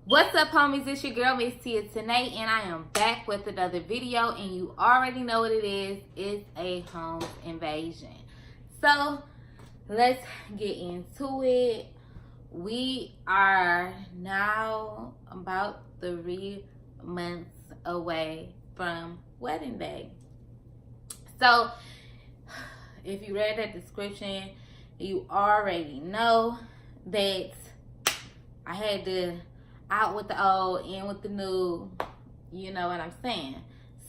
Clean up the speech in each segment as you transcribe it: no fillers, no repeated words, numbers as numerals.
What's up, homies? It's your girl, Miss Tia Tinae, and I am back with another video, and you already know what it is. It's a home invasion. So, let's get into it. We are now about 3 months away from wedding day. So, if you read that description, you already know that I had to out with the old, in with the new, you know what I'm saying.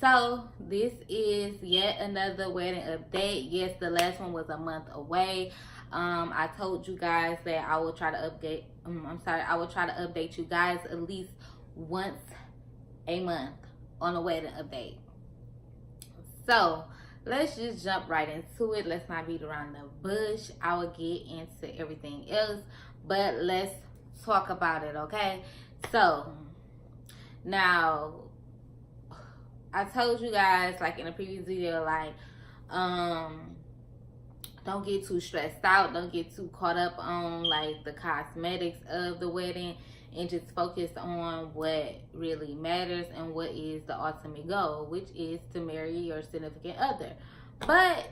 So this is yet another wedding update. Yes, the last one was a month away. I told you guys that I will try to update. I will try to update you guys at least once a month on a wedding update. So let's just jump right into it. Let's not beat around the bush. I will get into everything else, but let's talk about it, okay? So now I told you guys, like in a previous video, like don't get too stressed out, don't get too caught up on like the cosmetics of the wedding, and just focus on what really matters and what is the ultimate goal, which is to marry your significant other. But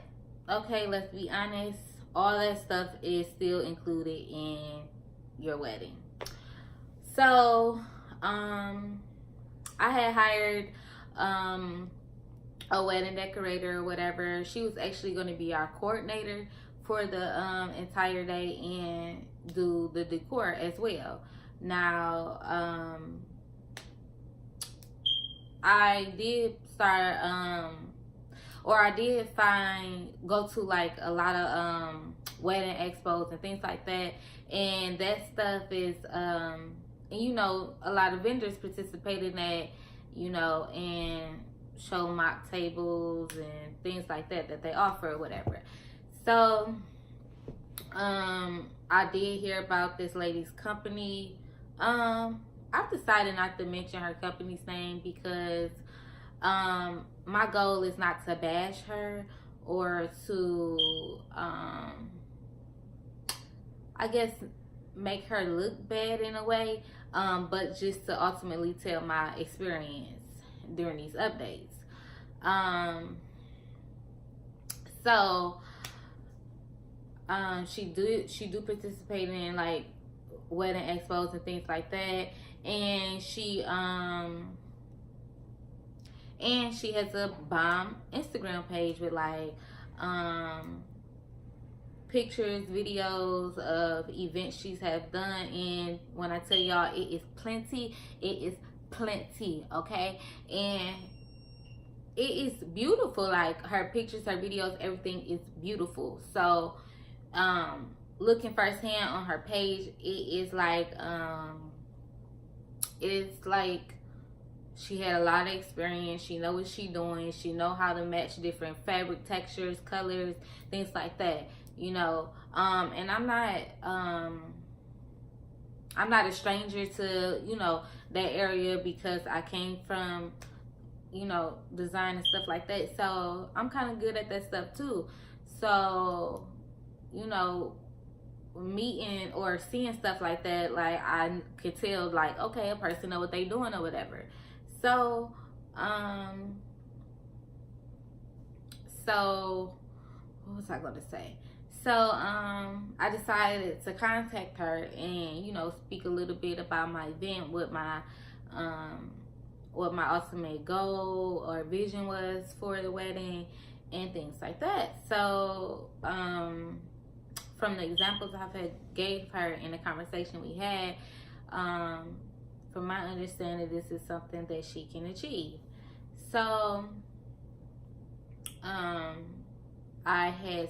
okay, let's be honest, all that stuff is still included in your wedding. So, I had hired a wedding decorator or whatever. She was actually going to be our coordinator for the entire day and do the decor as well. Now, I did start, I did go to like a lot of wedding expos and things like that, and that stuff is and you know, a lot of vendors participate in that, you know, and show mock tables and things like that that they offer or whatever. So I did hear about this lady's company. I've decided not to mention her company's name because my goal is not to bash her or to I guess make her look bad in a way, but just to ultimately tell my experience during these updates. So she do participate in like wedding expos and things like that, and she has a bomb Instagram page with like pictures, videos of events she's have done, and when I tell y'all, it is plenty, okay? And it is beautiful. Like her pictures, her videos, everything is beautiful. So looking firsthand on her page, it is like it's like she had a lot of experience. She know what she doing. She know how to match different fabric textures, colors, things like that, you know. And I'm not a stranger to, you know, that area because I came from, you know, design and stuff like that. So I'm kind of good at that stuff too. So, you know, meeting or seeing stuff like that, like I could tell, like, okay, a person know what they doing or whatever. So what was I going to say? So I decided to contact her and, you know, speak a little bit about my event, what my ultimate goal or vision was for the wedding and things like that. So from the examples I've gave her in the conversation we had, from my understanding, this is something that she can achieve. So I had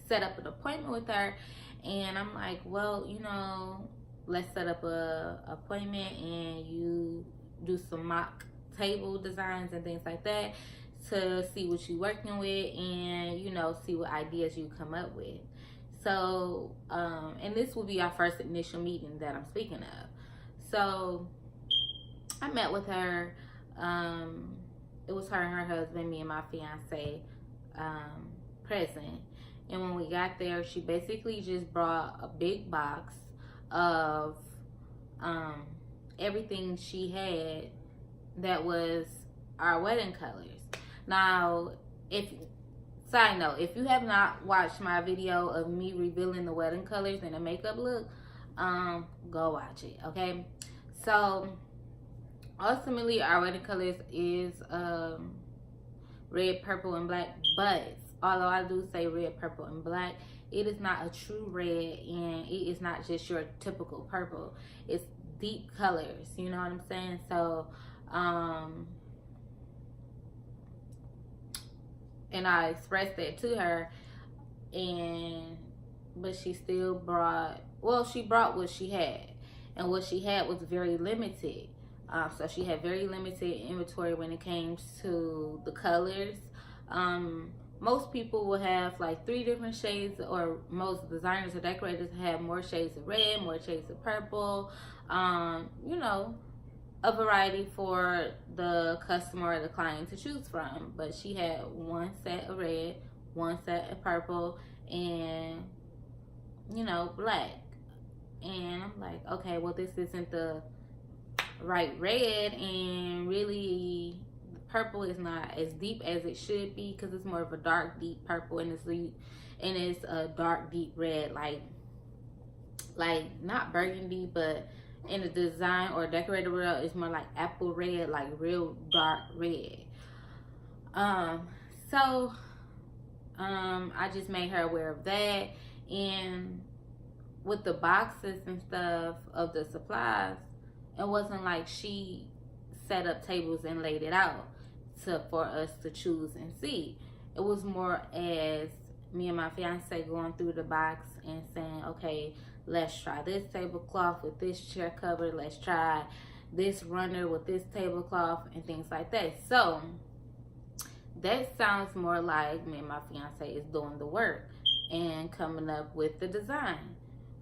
set up an appointment with her, and I'm like, well, you know, let's set up a appointment and you do some mock table designs and things like that to see what you're working with, and, you know, see what ideas you come up with. So and this will be our first initial meeting that I'm speaking of. So I met with her. It was her and her husband, me and my fiance present. And when we got there, she basically just brought a big box of everything she had that was our wedding colors. Now, side note, if you have not watched my video of me revealing the wedding colors and the makeup look, go watch it, okay? So ultimately our wedding colors is red, purple, and black. But although I do say red, purple, and black, it is not a true red, and it is not just your typical purple. It's deep colors, you know what I'm saying? So and I expressed that to her, but she still brought, well, she brought what she had, and what she had was very limited. So she had very limited inventory when it came to the colors. Most people will have like 3 different shades, or most designers or decorators have more shades of red, more shades of purple, you know, a variety for the customer or the client to choose from. But she had 1 set of red, 1 set of purple, and, you know, black. And I'm like, okay, well, this isn't the right red, and really the purple is not as deep as it should be, because it's more of a dark deep purple, and it's a dark deep red, like not burgundy, but in the design or decorator world, it's more like apple red, like real dark red. So I just made her aware of that. And with the boxes and stuff of the supplies, it wasn't like she set up tables and laid it out for us to choose and see. It was more as me and my fiance going through the box and saying, okay, let's try this tablecloth with this chair cover. Let's try this runner with this tablecloth, and things like that. So that sounds more like me and my fiance is doing the work and coming up with the design,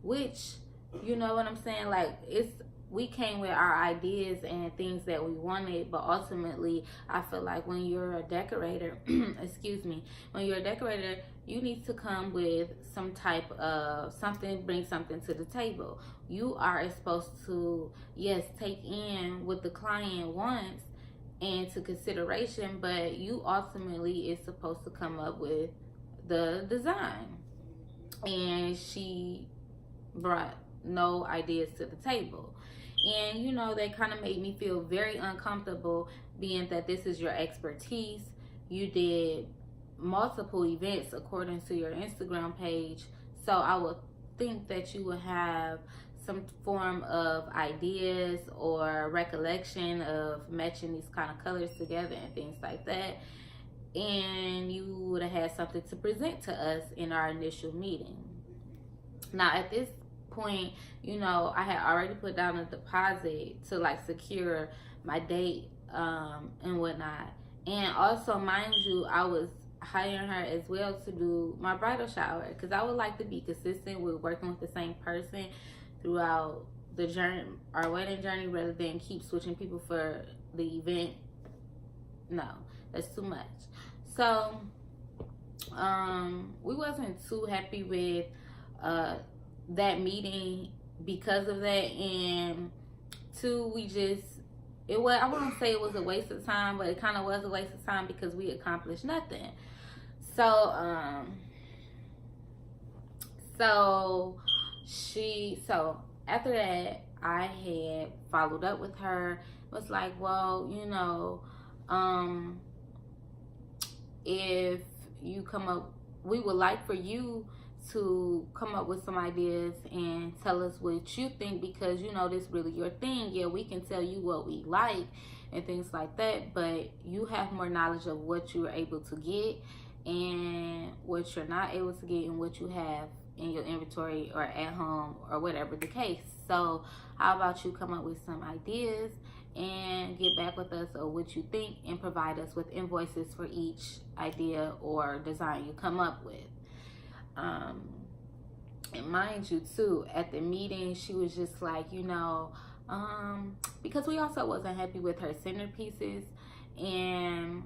which, you know what I'm saying? Like, we came with our ideas and things that we wanted, but ultimately I feel like when you're a decorator, excuse me, when you're a decorator, you need to come with some type of something, bring something to the table. You are supposed to, yes, take in what the client wants into consideration, but you ultimately is supposed to come up with the design. And she brought no ideas to the table. And, you know, that kind of made me feel very uncomfortable, being that this is your expertise. You did multiple events according to your Instagram page. So I would think that you would have some form of ideas or recollection of matching these kind of colors together and things like that. And you would have had something to present to us in our initial meeting. Now, at this point, you know, I had already put down a deposit to like secure my date and whatnot. And also, mind you, I was hiring her as well to do my bridal shower, because I would like to be consistent with working with the same person throughout the journey, our wedding journey, rather than keep switching people for the event. No, that's too much. So we wasn't too happy with that meeting because of that. And 2, I wouldn't say it was a waste of time, but it kind of was a waste of time because we accomplished nothing. So after that, I had followed up with her. Was like, well, you know, if you come up, we would like for you to come up with some ideas and tell us what you think, because, you know, this really your thing. Yeah, we can tell you what we like and things like that, but you have more knowledge of what you're able to get and what you're not able to get, and what you have in your inventory or at home or whatever the case. So how about you come up with some ideas and get back with us on what you think, and provide us with invoices for each idea or design you come up with. And mind you too, at the meeting, she was just like, you know, because we also wasn't happy with her centerpieces, and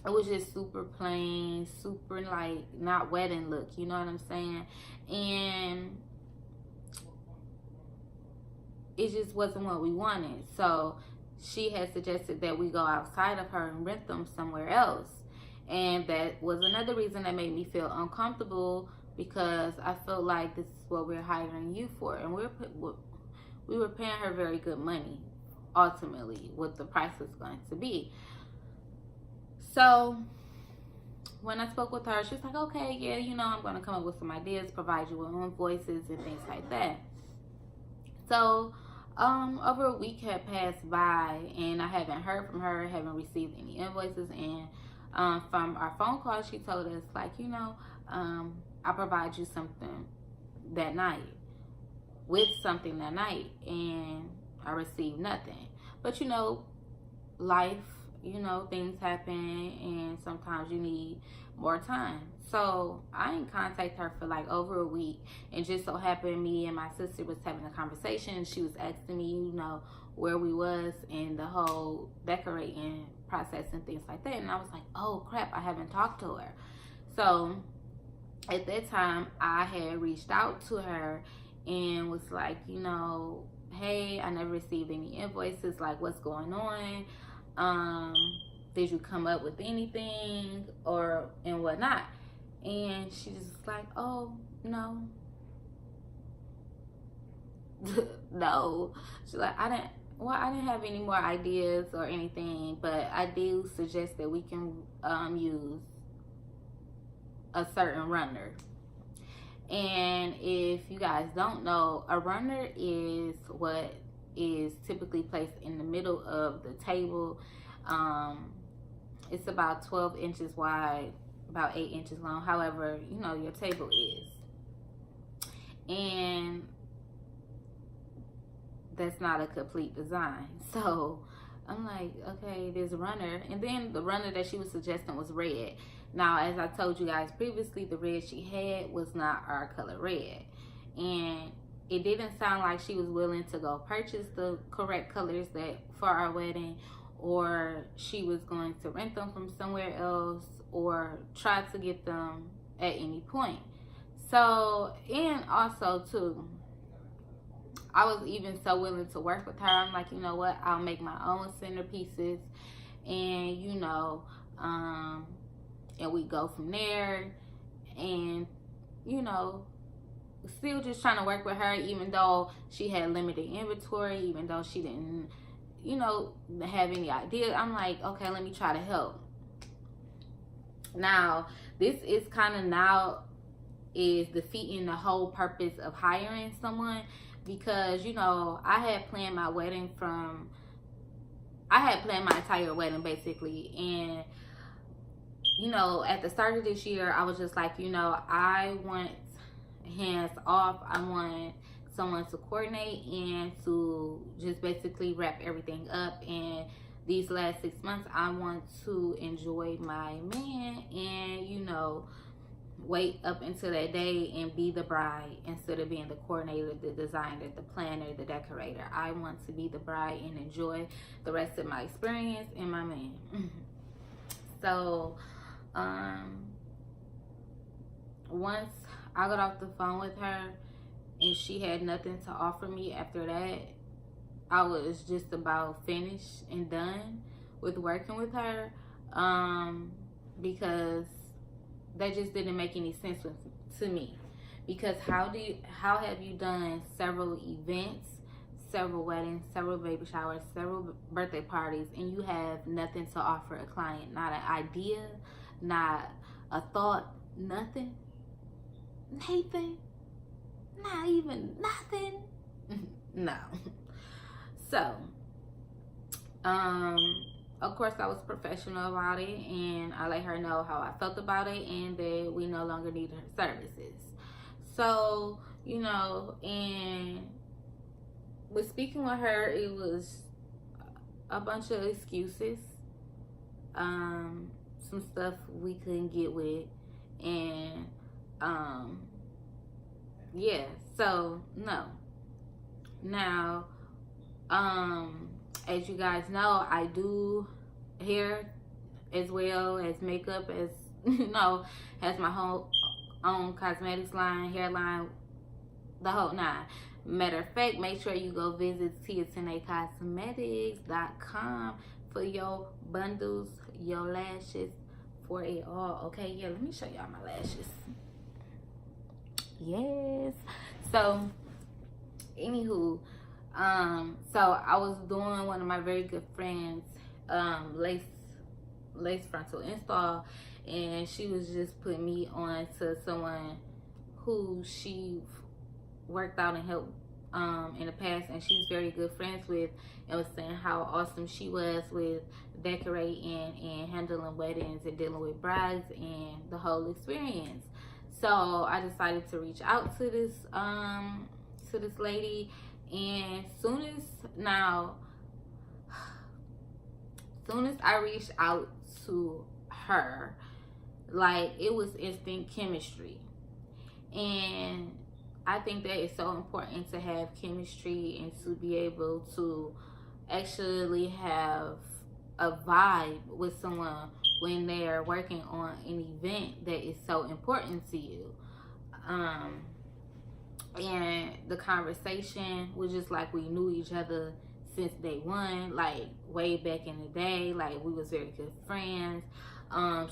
it was just super plain, super like not wedding look, you know what I'm saying? And it just wasn't what we wanted. So she had suggested that we go outside of her and rent them somewhere else. And that was another reason that made me feel uncomfortable, because I felt like this is what we're hiring you for. And we were paying her very good money, ultimately, what the price was going to be. So when I spoke with her, she was like, okay, yeah, you know, I'm going to come up with some ideas, provide you with invoices and things like that. So over a week had passed by, and I haven't heard from her, haven't received any invoices. And from our phone call, she told us, like, you know, I'll provide you something that night, with something that night, and I received nothing. But, you know, life, you know, things happen, and sometimes you need more time. So I didn't contact her for like over a week, and just so happened me and my sister was having a conversation. She was asking me, you know, where we was in the whole decorating process and things like that. And I was like, oh crap, I haven't talked to her. So at that time, I had reached out to her and was like, you know, hey, I never received any invoices, like what's going on? Did you come up with anything or and whatnot? And she just was like, oh, no. No. She's like, I didn't have any more ideas or anything, but I do suggest that we can use a certain runner. And if you guys don't know, a runner is what is typically placed in the middle of the table. It's about 12 inches wide, about 8 inches long, however, you know, your table is. And that's not a complete design. So I'm like, okay, there's a runner. And then the runner that she was suggesting was red. Now, as I told you guys previously, the red she had was not our color red. And it didn't sound like she was willing to go purchase the correct colors that for our wedding, or she was going to rent them from somewhere else, or try to get them at any point. So, and also too, I was even so willing to work with her. I'm like, you know what, I'll make my own centerpieces, and you know, and we go from there. And you know, still just trying to work with her, even though she had limited inventory, even though she didn't, you know, have any idea. I'm like, okay, let me try to help. Now, this is kind of now is defeating the whole purpose of hiring someone, because, you know, I had planned my entire wedding basically. And, you know, at the start of this year, I was just like, you know, I want hands off. I want someone to coordinate and to just basically wrap everything up. And these last 6 months, I want to enjoy my man and, you know, wait up until that day and be the bride instead of being the coordinator, the designer, the planner, the decorator. I want to be the bride and enjoy the rest of my experience and my man. So, once I got off the phone with her and she had nothing to offer me after that, I was just about finished and done with working with her, because that just didn't make any sense to me. Because how have you done several events, several weddings, several baby showers, several birthday parties, and you have nothing to offer a client? Not an idea, not a thought, nothing. Nathan, not even nothing. No. So, of course, I was professional about it, and I let her know how I felt about it, and that we no longer needed her services. So, you know, and with speaking with her, it was a bunch of excuses, some stuff we couldn't get with, and yeah. So no. Now, as you guys know, I do hair as well as makeup, as you know, has my whole own cosmetics line, hairline, the whole nine. Matter of fact, make sure you go visit Tiatinaecosmetics.com for your bundles, your lashes, for it all. Okay, yeah, let me show y'all my lashes. Yes. So anywho, so I was doing one of my very good friends lace frontal install, and she was just putting me on to someone who she worked out and helped in the past, and she's very good friends with, and was saying how awesome she was with decorating and handling weddings and dealing with brides and the whole experience. So I decided to reach out to this lady, and soon as I reached out to her, like, it was instant chemistry. And I think that it's so important to have chemistry and to be able to actually have a vibe with someone when they're working on an event that is so important to you. And the conversation was just like we knew each other since day one, like way back in the day. Like, we was very good friends.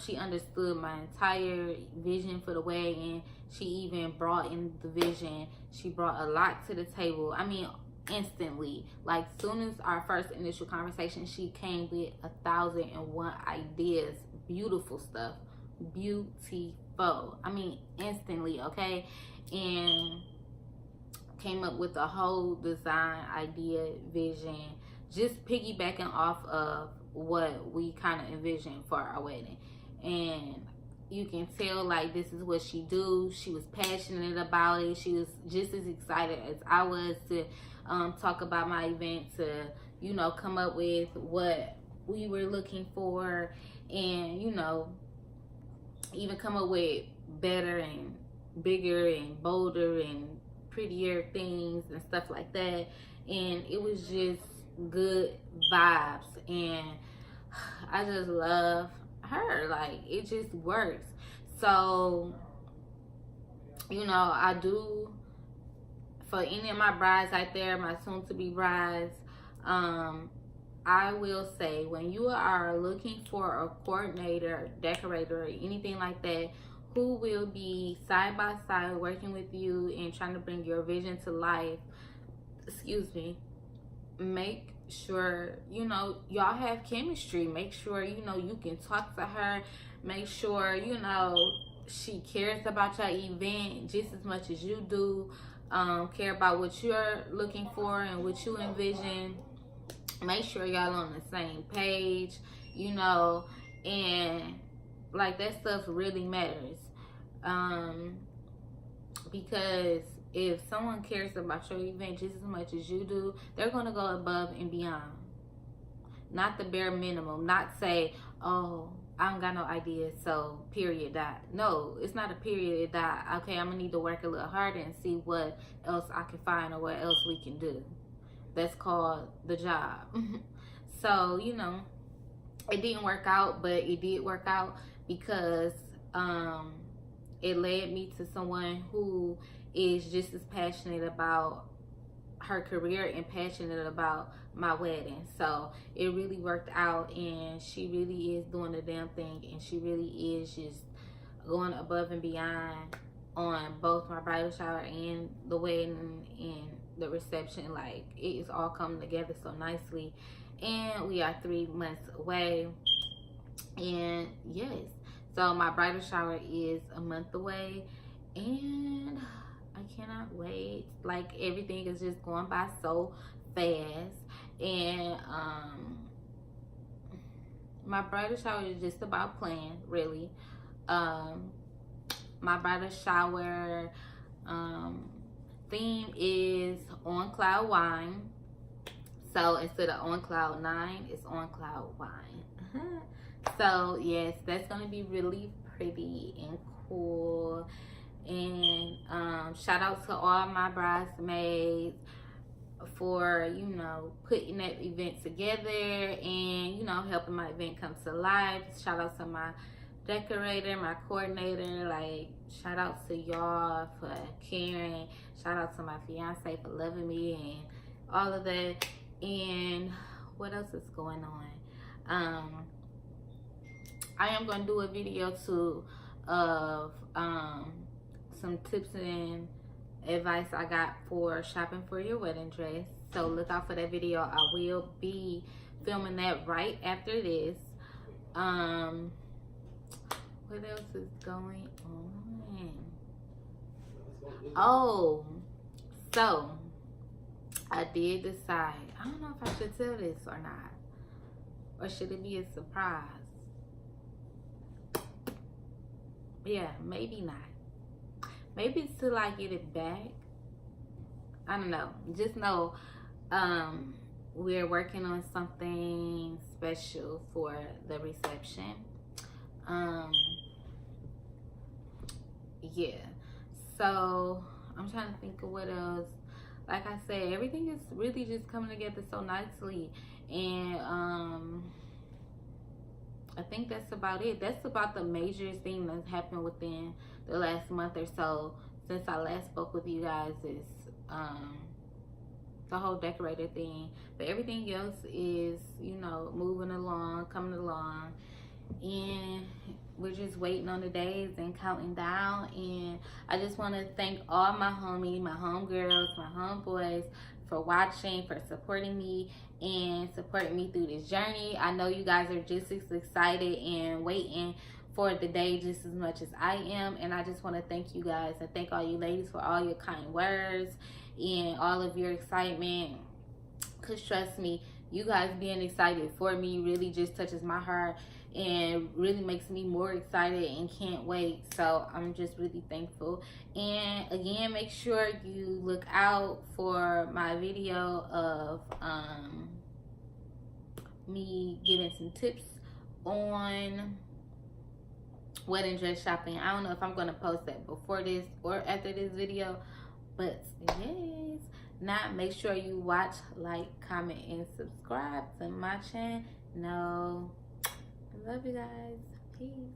She understood my entire vision for the wedding. She even brought in the vision. She brought a lot to the table. I mean, instantly. Like, soon as our first initial conversation, she came with 1,001 ideas. Beautiful stuff. Beautiful. I mean, instantly, okay? And came up with a whole design idea, vision, just piggybacking off of what we kind of envisioned for our wedding. And you can tell, like, this is what she do. She was passionate about it. She was just as excited as I was to talk about my event, to, you know, come up with what we were looking for, and, you know, even come up with better and bigger and bolder and prettier things and stuff like that. And it was just good vibes, and I just love her. Like, it just works. So, you know, I do, for any of my brides out there, my soon-to-be brides, I will say, when you are looking for a coordinator, decorator, or anything like that, who will be side by side working with you and trying to bring your vision to life, make sure, you know, y'all have chemistry. Make sure, you know, you can talk to her. Make sure, you know, she cares about your event just as much as you do. Care about what you're looking for and what you envision. Make sure y'all on the same page, you know, and like, that stuff really matters. Because if someone cares about your event just as much as you do, they're going to go above and beyond. Not the bare minimum. Not say, oh, I don't got no ideas, so period, dot. No, it's not a period, dot. Okay, I'm going to need to work a little harder and see what else I can find or what else we can do. That's called the job. So, you know, it didn't work out, but it did work out because it led me to someone who is just as passionate about her career and passionate about my wedding. So it really worked out, and she really is doing the damn thing, and she really is just going above and beyond on both my bridal shower and the wedding and the reception. Like, it is all coming together so nicely, and we are 3 months away. And yes, so my bridal shower is a month away, and I cannot wait. Like, everything is just going by so fast. And my bridal shower is just about planned, really. My bridal shower theme is on cloud wine. So instead of on cloud 9, it's on cloud wine. So yes, that's gonna be really pretty and cool. And shout out to all my bridesmaids for, you know, putting that event together and, you know, helping my event come to life. Shout out to my decorator, my coordinator. Like, shout out to y'all for caring. Shout out to my fiance for loving me and all of that. And what else is going on? I am going to do a video too of some tips and advice I got for shopping for your wedding dress. So look out for that video. I will be filming that right after this. What else is going on? Oh, so I did decide. I don't know if I should tell this or not. Or should it be a surprise? Yeah, maybe not. Maybe it's till I get it back. I don't know. Just know we're working on something special for the reception. Yeah. So I'm trying to think of what else. Like I said, everything is really just coming together so nicely. And I think that's about it. That's about the major thing that's happened within the last month or so since I last spoke with you guys is the whole decorator thing. But everything else is, you know, moving along, coming along. And we're just waiting on the days and counting down. And I just want to thank all my homies, my homegirls, my homeboys for watching, for supporting me and supporting me through this journey. I know you guys are just as excited and waiting for the day just as much as I am. And I just want to thank you guys and thank all you ladies for all your kind words and all of your excitement. Because trust me, you guys being excited for me really just touches my heart and really makes me more excited and can't wait. So I'm just really thankful. And again, make sure you look out for my video of me giving some tips on wedding dress shopping. I don't know if I'm going to post that before this or after this video, but yes. Now make sure you watch, like, comment, and subscribe to my channel. I love you guys. Peace.